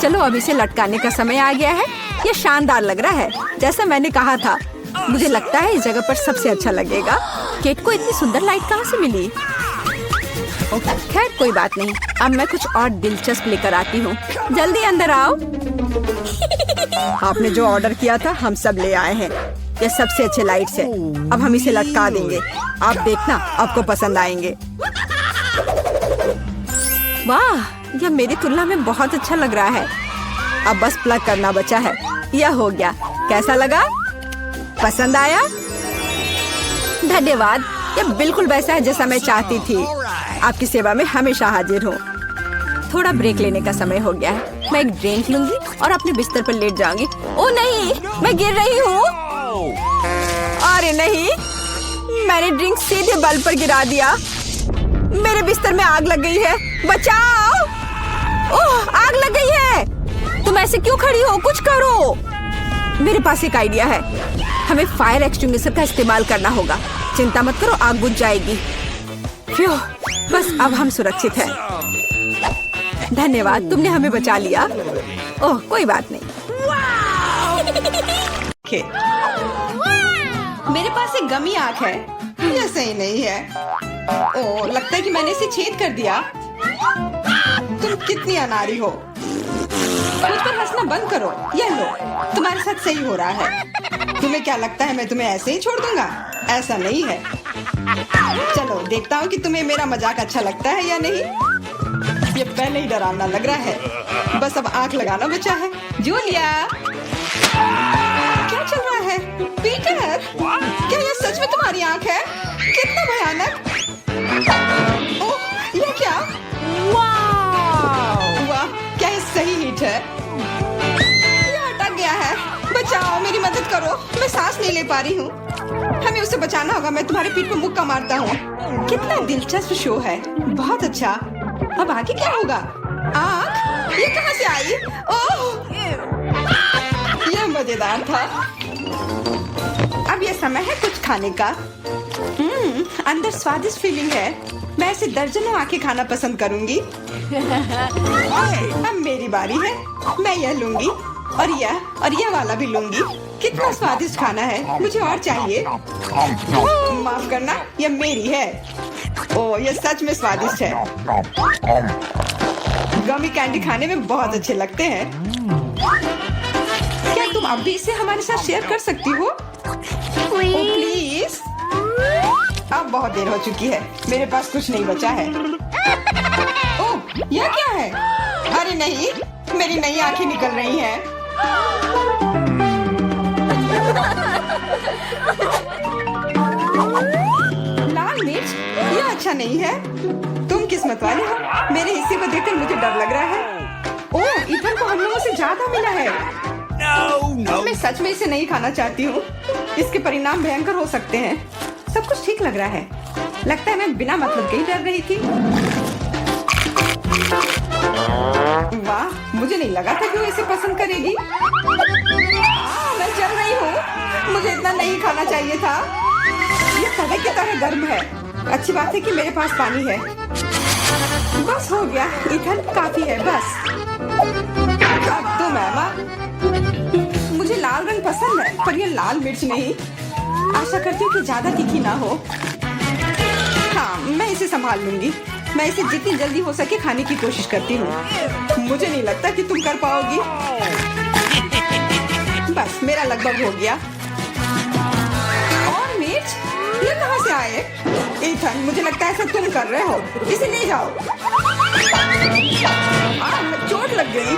चलो, अब इसे लटकाने का समय आ गया है। ये शानदार लग रहा है, जैसा मैंने कहा था। मुझे लगता है इस जगह पर सबसे अच्छा लगेगा। केट को इतनी सुंदर लाइट कहाँ से मिली? खैर कोई बात नहीं। अब मैं कुछ और दिलचस्प लेकर आती हूँ। जल्दी अंदर आओ। आपने जो ऑर्डर किया था हम सब ले आए हैं। ये सबसे अच्छे लाइट्स है। अब हम इसे लटका देंगे। आप देखना, आपको पसंद आएंगे। वाह, यह मेरी तुलना में बहुत अच्छा लग रहा है। अब बस प्लग करना बचा है। यह हो गया। कैसा लगा? पसंद आया? धन्यवाद। यह बिल्कुल वैसा है जैसा मैं चाहती थी। आपकी सेवा में हमेशा हाजिर हूँ। थोड़ा ब्रेक लेने का समय हो गया है। मैं एक ड्रिंक लूंगी और अपने बिस्तर पर लेट जाऊंगी। ओह नहीं, मैं गिर रही हूँ। अरे नहीं, मैंने ड्रिंक सीधे बल्ब पर गिरा दिया। मेरे बिस्तर में आग लग गई है। बचाओ! ओह, आग लग गई है। तुम ऐसे क्यों खड़ी हो? कुछ करो। मेरे पास एक आइडिया है। हमें फायर एक्सटिंग्विशर का इस्तेमाल करना होगा। चिंता मत करो, आग बुझ जाएगी। फ्यू, बस अब हम सुरक्षित हैं। धन्यवाद, तुमने हमें बचा लिया। ओह, कोई बात नहीं। मेरे पास एक गमी आंख है। यह सही नहीं है। ओह, लगता है कि मैंने इसे छेद कर दिया। तुम कितनी अनाड़ी हो। मुझ पर हंसना बंद करो। यह लो, तुम्हारे साथ सही हो रहा है। तुम्हें क्या लगता है मैं तुम्हें ऐसे ही छोड़ दूंगा? ऐसा नहीं है। चलो देखता हूँ कि तुम्हें मेरा मजाक अच्छा लगता है या नहीं। ये पहले ही डरावना लग रहा है। बस अब आंख लगाना बचा है। जूलिया, क्या चल रहा है? पीटर, क्या यह सच में तुम्हारी आंख है? कितना भयानक। ओह, यह क्या? वाह, क्या ये सही हिट है? यह अटक गया है। बचाओ, मेरी मदद करो। मैं सांस नहीं ले पा रही हूँ। हमें उसे बचाना होगा। मैं तुम्हारे पीठ पर मुक्का मारता हूँ। कितना दिलचस्प शो है। बहुत अच्छा। अब आगे क्या होगा? आँख? ये कहाँ से आई? ओह, यह मजेदार था। अब यह समय है कुछ खाने का। अंदर स्वादिष्ट फीलिंग है। मैं ऐसे दर्जनों आंखें खाना पसंद करूंगी। अब मेरी बारी है। मैं यह लूंगी और यह वाला भी लूंगी। कितना स्वादिष्ट खाना है। मुझे और चाहिए। माफ करना, यह मेरी है। ओह, यह सच में स्वादिष्ट है। गमी कैंडी खाने में बहुत अच्छे लगते हैं। क्या तुम अब भी इसे हमारे साथ शेयर कर सकती हो? प्लीज। अब बहुत देर हो चुकी है। मेरे पास कुछ नहीं बचा है। ओह, यह क्या है? अरे नहीं, मेरी नई आंखें निकल रही हैं। लाल मिर्च? यह अच्छा नहीं है। तुम वाले हो? मेरे हिस्से को देखकर मुझे डर लग रहा है। ओह, इथन को हम लोगों से ज्यादा मिला है। मैं सच में इसे नहीं खाना चाहती हूँ। इसके परिणाम भयंकर हो सकते हैं। सब कुछ ठीक लग रहा है। लगता है मैं बिना मतलब के ही डर रही थी। वाह, मुझे नहीं लगा था कि वो इसे पसंद करेगी। मैं जल रही हूँ। मुझे इतना नहीं खाना चाहिए था। ये तवे की तरह गर्म है। अच्छी बात है कि मेरे पास पानी है। बस हो गया, इथन काफी है बस। अब तुम एमा। मुझे लाल रंग पसंद है, पर ये लाल मिर्च नहीं। आशा करती हूँ कि ज्यादा तीखी ना हो। हाँ, मैं इसे संभाल लूंगी। मैं इसे जितनी जल्दी हो सके खाने की कोशिश करती हूँ। मुझे नहीं लगता कि तुम कर पाओगी। बस मेरा लगभग हो गया। और मिर्च ये कहाँ से आए? इथन, मुझे लगता है ऐसा तुम कर रहे हो। इसे ले जाओ। चोट लग गई।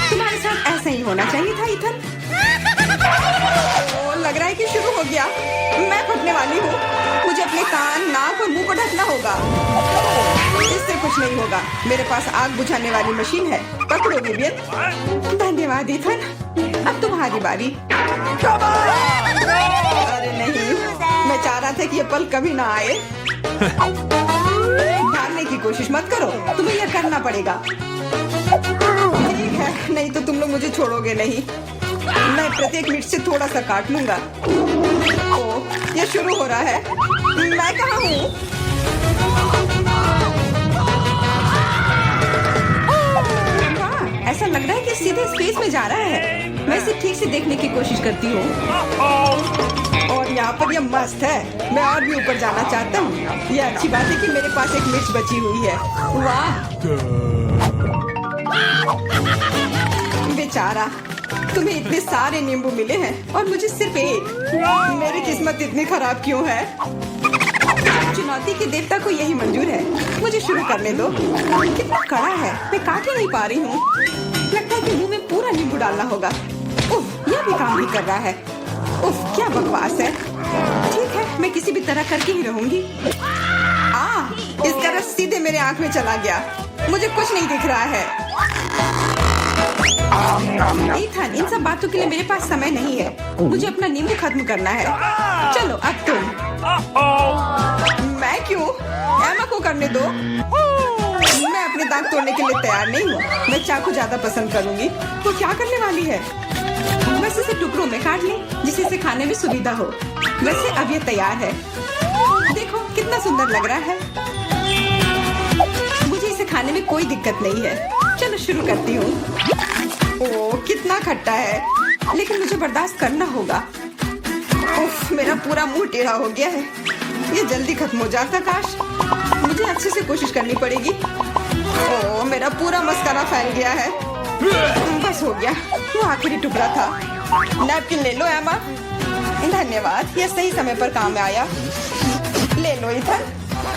तुम्हारे साथ ऐसा ही होना चाहिए था इथन। लग रहा है कि शुरू हो गया। मैं फटने वाली हूँ। मुझे अपने कान, नाक और मुंह को ढकना होगा। इससे कुछ नहीं होगा। मेरे पास आग बुझाने वाली मशीन है। पकड़ो विवियन। धन्यवाद इथन। अब तुम्हारी बारी। अरे नहीं, मैं चाह रहा था कि ये पल कभी ना आए। भागने की कोशिश मत करो, तुम्हें यह करना पड़ेगा। ठीक है, नहीं तो तुम लोग मुझे छोड़ोगे नहीं। मैं प्रत्येक मिनट से थोड़ा सा काट लूंगा। ओह, ये शुरू हो रहा है। मैं कहाँ हूँ? ऐसा लग रहा है कि सीधे स्पेस में जा रहा है। मैं इसे ठीक से देखने की कोशिश करती हूँ। और यहाँ पर यह मस्त है। मैं और भी ऊपर जाना चाहता हूँ। यह अच्छी बात है कि मेरे पास एक मिर्च बची हुई है। वाह, बेचारा, तुम्हें इतने सारे नींबू मिले हैं और मुझे सिर्फ एक। मेरी किस्मत इतनी खराब क्यों है? चुनौती के देवता को यही मंजूर है। मुझे शुरू करने दो। कितना कड़ा है, मैं काट ही नहीं पा रही हूँ। लगता है कि मुंह में पूरा नींबू डालना होगा। उफ, यह भी काम नहीं कर रहा है। उफ, क्या बकवास है। ठीक है, मैं किसी भी तरह करके ही रहूंगी। इसका रस सीधे मेरे आंख में चला गया। मुझे कुछ नहीं दिख रहा है। इथन, इन सब बातों के लिए मेरे पास समय नहीं है। मुझे अपना नींबू खत्म करना है। चलो अब तुम। मैं क्यों? एमा को करने दो। मैं अपने दांत तोड़ने के लिए तैयार नहीं हूँ। मैं चाकू ज्यादा पसंद करूंगी। तो क्या करने वाली है? बस इसे टुकड़ों में काट ले, जिससे इसे खाने में सुविधा हो। वैसे अब ये तैयार है। देखो कितना सुंदर लग रहा है। मुझे इसे खाने में कोई दिक्कत नहीं है। चलो शुरू करती हूँ। ओह, कितना खट्टा है, लेकिन मुझे बर्दाश्त करना होगा। उफ, मेरा पूरा मुंह टेढ़ा हो गया है। ये जल्दी खत्म हो जाता काश। मुझे अच्छे से कोशिश करनी पड़ेगी। ओह, मेरा पूरा मस्कारा फैल गया है। बस हो गया, वो आखिरी टुकड़ा था। नैपकिन ले लो एमा। धन्यवाद, यह सही समय पर काम में आया। ले लो इथन,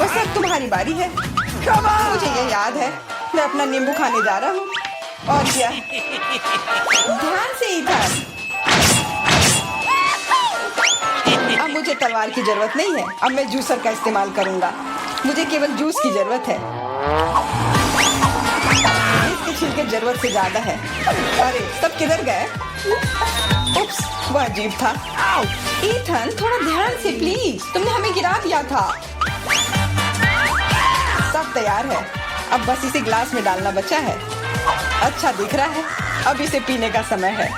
बस अब तुम्हारी बारी है। मुझे ये याद है, मैं अपना नींबू खाने जा रहा हूँ। और क्या? ध्यान से इथन। अब मुझे तलवार की जरूरत नहीं है। अब मैं जूसर का इस्तेमाल करूंगा। मुझे केवल जूस की जरूरत है। इसके छिलके जरूरत से ज्यादा है। अरे सब किधर गए? उप्स, वो अजीब था। इथन, थोड़ा ध्यान से प्लीज। तुमने हमें गिरा दिया था। सब तैयार है। अब बस इसे ग्लास में डालना बचा है। अच्छा दिख रहा है। अब इसे पीने का समय है।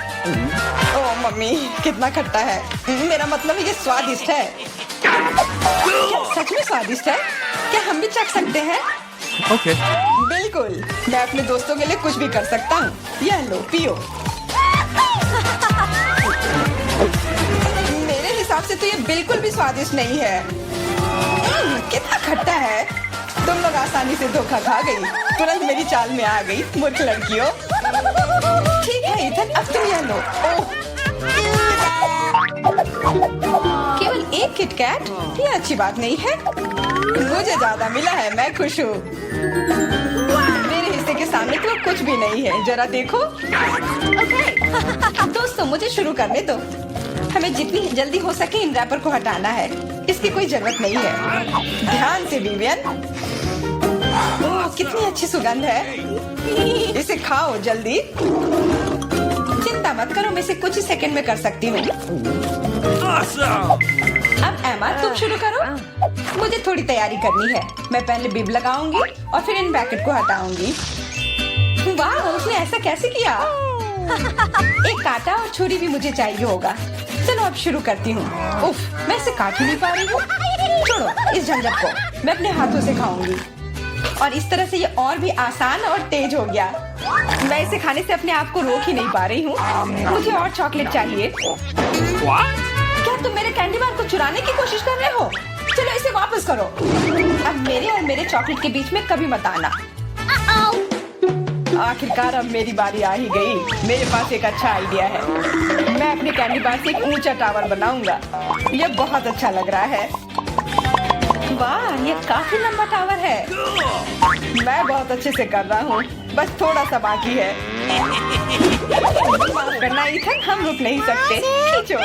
ओह मम्मी, कितना खट्टा है। मेरा मतलब ये स्वादिष्ट है। क्या सच में स्वादिष्ट है? क्या हम भी चख सकते हैं? Okay. बिल्कुल, मैं अपने दोस्तों के लिए कुछ भी कर सकता हूँ। यह लो, पियो। मेरे हिसाब से तो ये बिल्कुल भी स्वादिष्ट नहीं है। कितना खट्टा है। तुम लोग आसानी से धोखा खा गई। तुरंत मेरी चाल में आ गई, मूर्ख लड़कियों। ठीक है इथन, अब तुम यह लो। ओह, केवल एक किटकैट? ये अच्छी बात नहीं है। मुझे ज्यादा मिला है, मैं खुश हूँ। मेरे हिस्से के सामने तो कुछ भी नहीं है। जरा देखो। दोस्तों, मुझे शुरू करने दो। हमें जितनी जल्दी हो सके इन रैपर को हटाना है। इसकी कोई जरूरत नहीं है। ध्यान से विवियन। ओह, कितनी अच्छी सुगंध है। इसे खाओ जल्दी। चिंता मत करो, मैं इसे कुछ ही सेकंड में कर सकती हूँ। अब एमा तुम शुरू करो। मुझे थोड़ी तैयारी करनी है। मैं पहले बिब लगाऊंगी और फिर इन पैकेट को हटाऊंगी। वाह, उसने ऐसा कैसे किया? एक कांटा और छुरी भी मुझे चाहिए होगा। चलो अब शुरू करती हूँ। उफ, मैं इसे काट ही नहीं पा रही हूँ। छोड़ो इस झंझट को, मैं अपने हाथों से खाऊंगी। और इस तरह से ये और भी आसान और तेज हो गया। मैं इसे खाने से अपने आप को रोक ही नहीं पा रही हूँ। मुझे और चॉकलेट चाहिए। क्या तुम मेरे कैंडी बार को चुराने की कोशिश कर रहे हो? चलो इसे वापस करो। अब मेरे और मेरे चॉकलेट के बीच में कभी मत आना। आखिरकार अब मेरी बारी आ ही गई। मेरे पास एक अच्छा आइडिया है। मैं अपने कैंडी बार से एक ऊंचा टावर बनाऊंगा। यह बहुत अच्छा लग रहा है। वाह, ये काफी लंबा टावर है। मैं बहुत अच्छे से कर रहा हूँ, बस थोड़ा सा बाकी है। माफ करना इथन, हम रुक नहीं सकते। खींचो।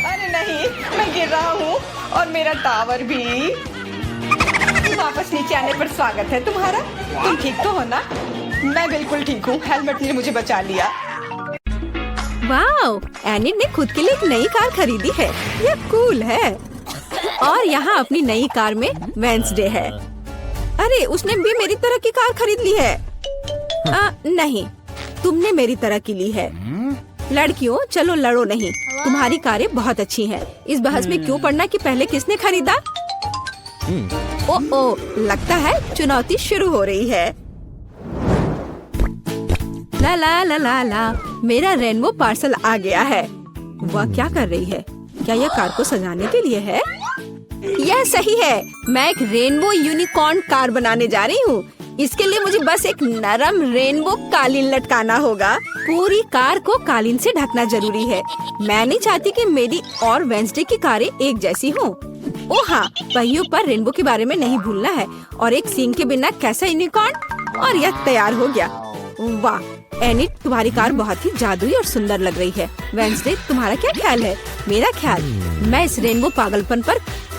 अरे नहीं, मैं गिर रहा हूँ और मेरा टावर भी। वापस नीचे आने पर स्वागत है तुम्हारा। तुम ठीक तो हो ना? मैं बिल्कुल ठीक हूँ। हेलमेट ने मुझे बचा लिया। वाओ, एनिट ने खुद के लिए एक नई कार खरीदी है। यह कूल है। और यहाँ अपनी नई कार में वेंसडे है। अरे, उसने भी मेरी तरह की कार खरीद ली है। नहीं, तुमने मेरी तरह की ली है। लड़कियों, चलो लड़ो नहीं। तुम्हारी कारें बहुत अच्छी हैं। इस बहस में क्यों पड़ना कि पहले किसने खरीदा? ओ, लगता है चुनौती शुरू हो रही है। ला ला ला ला ला, मेरा रेनबो पार्सल आ गया है। वह क्या कर रही है? क्या यह कार को सजाने के लिए है? यह सही है। मैं एक रेनबो यूनिकॉर्न कार बनाने जा रही हूँ। इसके लिए मुझे बस एक नरम रेनबो कालीन लटकाना होगा। पूरी कार को कालीन से ढकना जरूरी है। मैं नहीं चाहती कि मेरी और वेंसडे की कारें एक जैसी हों। ओ हाँ, पहियों पर रेनबो के बारे में नहीं भूलना है। और एक सींग के बिना कैसा यूनिकॉर्न। और यह तैयार हो गया। वाह एनिट, तुम्हारी कार बहुत ही जादुई और सुंदर लग रही है। वेंसडे, तुम्हारा क्या ख्याल है? मेरा ख्याल, मैं इस रेनबो पागलपन पर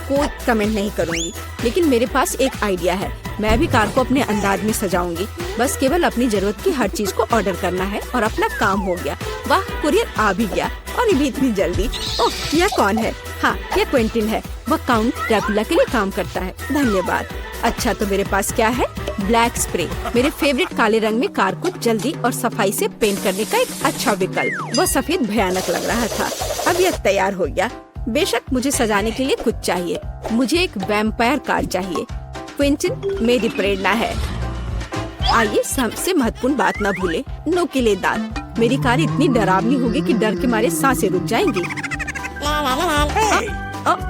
कोई कमेंट नहीं करूंगी, लेकिन मेरे पास एक आइडिया है। मैं भी कार को अपने अंदाज में सजाऊंगी। बस केवल अपनी जरूरत की हर चीज को ऑर्डर करना है और अपना काम हो गया। वाह, कुरियर आ भी गया और ये भी इतनी जल्दी। ओह, यह कौन है? हाँ, यह क्विंटिन है। वह काउंट ड्रैकुला के लिए काम करता है। धन्यवाद। अच्छा, तो मेरे पास क्या है? ब्लैक स्प्रे, मेरे फेवरेट काले रंग में कार को जल्दी और सफाई से पेंट करने का एक अच्छा विकल्प। वह सफेद भयानक लग रहा था। अब यह तैयार हो गया। बेशक मुझे सजाने के लिए कुछ चाहिए। मुझे एक वैम्पायर कार चाहिए। क्विंटिन मेरी प्रेरणा है। आइए सबसे महत्वपूर्ण बात न भूले, नुकीले दांत। मेरी कार इतनी डरावनी होगी कि डर के मारे सांसें रुक जाएंगी।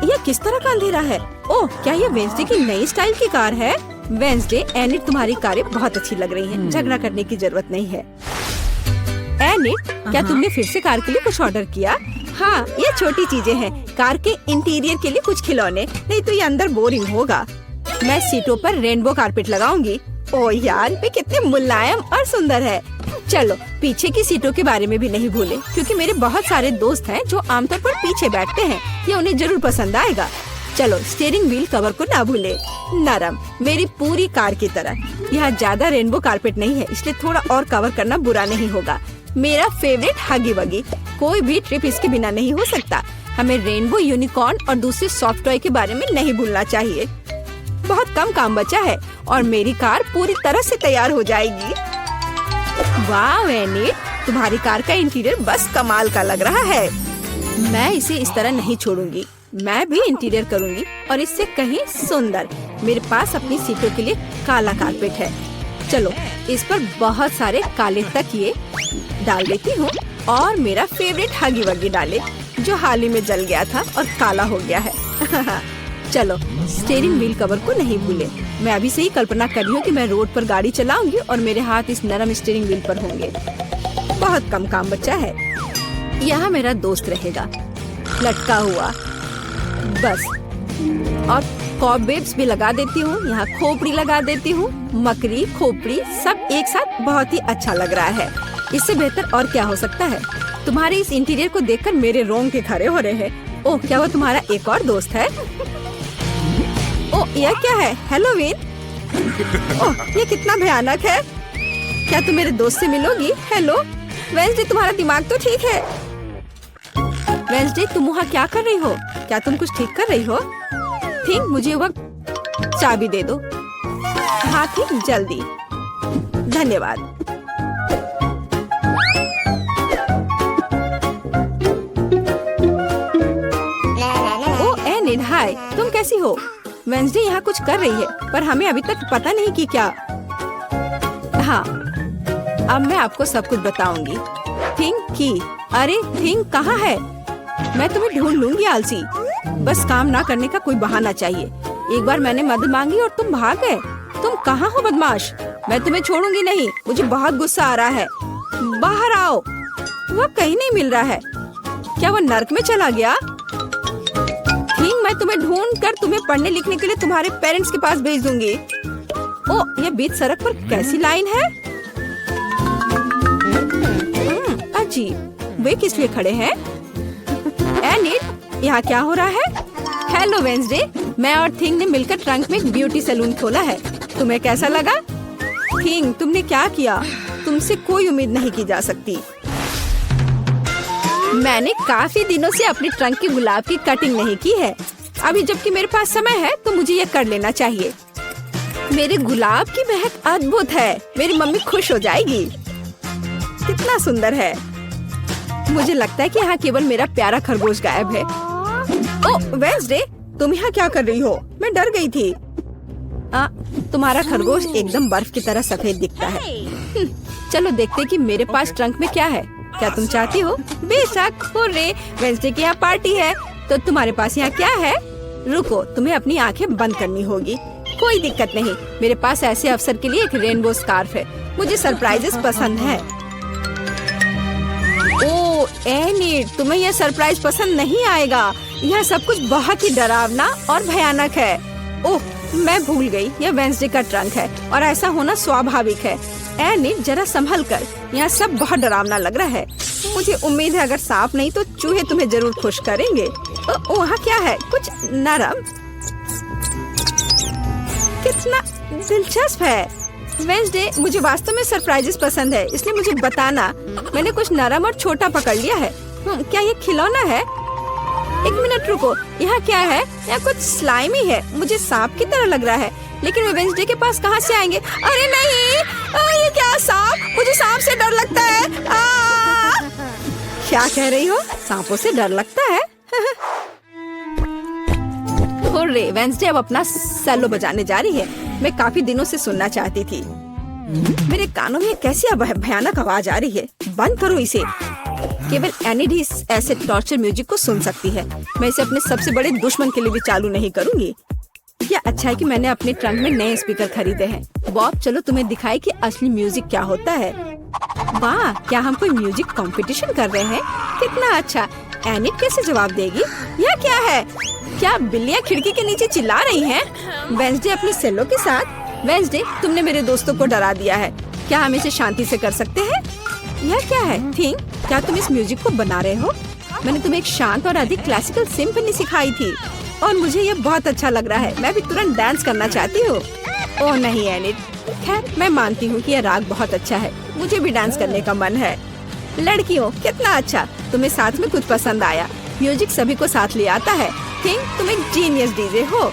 यह किस तरह का अंधेरा है? ओह, क्या यह वेंसडे की नई स्टाइल की कार है? वेंसडे, एनिट, तुम्हारी कारें बहुत अच्छी लग रही हैं। झगड़ा करने की जरूरत नहीं है। एनिट, क्या तुमने फिर से कार के लिए कुछ ऑर्डर किया? हाँ, ये छोटी चीजें हैं। कार के इंटीरियर के लिए कुछ खिलौने, नहीं तो ये अंदर बोरिंग होगा। मैं सीटों पर रेनबो कारपेट लगाऊंगी। ओह यार, ये कितने मुलायम और सुंदर है। चलो पीछे की सीटों के बारे में भी नहीं भूले, क्योंकि मेरे बहुत सारे दोस्त हैं जो आमतौर पर पीछे बैठते हैं। ये उन्हें जरूर पसंद आएगा। चलो स्टीयरिंग व्हील कवर को ना भूले, नरम, मेरी पूरी कार की तरह। यहाँ ज्यादा रेनबो कारपेट नहीं है, इसलिए थोड़ा और कवर करना बुरा नहीं होगा। मेरा फेवरेट हगी वगी, कोई भी ट्रिप इसके बिना नहीं हो सकता। हमें रेनबो यूनिकॉर्न और दूसरे सॉफ्ट टॉय के बारे में नहीं भूलना चाहिए। बहुत कम काम बचा है और मेरी कार पूरी तरह से तैयार हो जाएगी। वाह एनिट, तुम्हारी कार का इंटीरियर बस कमाल का लग रहा है। मैं इसे इस तरह नहीं छोड़ूंगी। मैं भी इंटीरियर करूंगी और इससे कहीं सुंदर। मेरे पास अपनी सीटों के लिए काला कारपेट है। चलो इस पर बहुत सारे काले तकिए डाल देती हूँ और मेरा फेवरेट हगी वगी डाले, जो हाल ही में जल गया था और काला हो गया है। चलो स्टीयरिंग व्हील कवर को नहीं भूले। मैं अभी से ही कल्पना कर रही हूँ कि मैं रोड पर गाड़ी चलाऊंगी और मेरे हाथ इस नरम स्टीयरिंग व्हील पर होंगे। बहुत कम काम बचा है। यहाँ मेरा दोस्त रहेगा, लटका हुआ बस। और कॉबवेब्स भी लगा देती हूँ। यहाँ खोपड़ी लगा देती हूँ। मकड़ी, खोपड़ी सब एक साथ बहुत ही अच्छा लग रहा है। इससे बेहतर और क्या हो सकता है? तुम्हारे इस इंटीरियर को देखकर मेरे रोंगटे खड़े हो रहे हैं। ओह, क्या वो तुम्हारा एक और दोस्त है? ओ यह क्या है? हैलोवीन? ओह ये कितना भयानक है। क्या तुम मेरे दोस्त से मिलोगी? हेलो वेंसडे, तुम्हारा दिमाग तो ठीक है। वेंसडे तुम वहाँ क्या कर रही हो? क्या तुम कुछ ठीक कर रही हो? थिंक मुझे वक्त चाबी दे दो। हाँ थिंक जल्दी। धन्यवाद। ओ एनिड हाय, तुम कैसी हो? वेंसडे यहाँ कुछ कर रही है पर हमें अभी तक पता नहीं कि क्या। हाँ अब मैं आपको सब कुछ बताऊंगी। थिंक की अरे थिंक कहाँ है? मैं तुम्हें ढूंढ लूंगी आलसी। बस काम ना करने का कोई बहाना चाहिए। एक बार मैंने मदद मांगी और तुम भाग गए। तुम कहाँ हो बदमाश? मैं तुम्हें छोड़ूंगी नहीं। मुझे बहुत गुस्सा आ रहा है। बाहर आओ। वह कहीं नहीं मिल रहा है। क्या वह नर्क में चला गया? थिंक मैं तुम्हें ढूंढ कर तुम्हें पढ़ने लिखने के लिए तुम्हारे पेरेंट्स के पास भेज दूंगी। ओ यह बीच सड़क पर कैसी लाइन है? अजीब, वे किस लिए खड़े हैं? एनिड यहाँ क्या हो रहा है? हेलो वेंसडे, मैं और थिंग ने मिलकर ट्रंक में एक ब्यूटी सैलून खोला है। तुम्हें कैसा लगा? थिंग तुमने क्या किया? तुमसे कोई उम्मीद नहीं की जा सकती। मैंने काफी दिनों से अपने ट्रंक के गुलाब की कटिंग नहीं की है। अभी जबकि मेरे पास समय है तो मुझे ये कर लेना चाहिए। मेरे गुलाब की महक अद्भुत है। मेरी मम्मी खुश हो जाएगी। कितना सुंदर है। मुझे लगता है कि यहाँ केवल मेरा प्यारा खरगोश गायब है। ओह वेंसडे, तुम यहाँ क्या कर रही हो? मैं डर गई थी। तुम्हारा खरगोश एकदम बर्फ की तरह सफेद दिखता है। चलो देखते कि मेरे पास ट्रंक में क्या है। क्या तुम चाहती हो? बेशक। हुर्रे, वेंसडे की यहाँ पार्टी है। तो तुम्हारे पास यहाँ क्या है? रुको, तुम्हें अपनी आंखें बंद करनी होगी। कोई दिक्कत नहीं, मेरे पास ऐसे अवसर के लिए एक रेनबो स्कार्फ है। मुझे सरप्राइजेस पसंद है। ओह एनिड, तुम्हें यह सरप्राइज पसंद नहीं आएगा। यह सब कुछ बहुत ही डरावना और भयानक है। ओह मैं भूल गई, यह वेंसडे का ट्रंक है और ऐसा होना स्वाभाविक है। एनिड जरा संभल कर, यहाँ सब बहुत डरावना लग रहा है। मुझे उम्मीद है अगर सांप नहीं तो चूहे तुम्हें जरूर खुश करेंगे। वहाँ क्या है? कुछ नरम। कितना दिलचस्प है। वेंसडे, मुझे वास्तव में सरप्राइजेस पसंद है, इसलिए मुझे बताना। मैंने कुछ नरम और छोटा पकड़ लिया है। क्या ये खिलौना है? एक मिनट रुको, यहाँ क्या है? यहाँ कुछ स्लाइमी है। मुझे सांप की तरह लग रहा है, लेकिन वे वेंसडे के पास कहाँ से आएंगे? अरे नहीं, ये क्या सांप? मुझे सांप से डर लगता है। क्या कह रही हो? सांपों से डर लगता है? हुर्रे, वेंसडे अब अपना सेलो बजाने जा रही है। मैं काफी दिनों से सुनना चाहती थी। मेरे कानों में कैसी भयानक आवाज आ रही है। बंद करो इसे। केवल एनिड ही ऐसे टॉर्चर म्यूजिक को सुन सकती है। मैं इसे अपने सबसे बड़े दुश्मन के लिए भी चालू नहीं करूंगी। क्या अच्छा है कि मैंने अपने ट्रंक में नए स्पीकर खरीदे हैं। बॉब चलो तुम्हें दिखाए कि असली म्यूजिक क्या होता है। वाह, क्या हम कोई म्यूजिक कंपटीशन कर रहे हैं? कितना अच्छा। एनिड कैसे जवाब देगी? यह क्या है? क्या बिल्लियाँ खिड़की के नीचे चिल्ला रही हैं? वेंसडे अपने सेलो के साथ। वेंसडे, तुमने मेरे दोस्तों को डरा दिया है। क्या हम इसे शांति से कर सकते हैं? यह क्या है? थिंक, क्या तुम इस म्यूजिक को बना रहे हो? मैंने तुम्हें एक शांत और अधिक क्लासिकल सिम्फनी सिखाई थी और मुझे ये बहुत अच्छा लग रहा है। मैं भी तुरंत डांस करना चाहती हूँ। ओह नहीं एनिड, खैर मैं मानती हूँ कि यह राग बहुत अच्छा है। मुझे भी डांस करने का मन है। लड़कियों, कितना अच्छा, तुम्हें साथ में कुछ पसंद आया। म्यूजिक सभी को साथ ले आता है। थिंक, तुम एक जीनियस डीजे हो।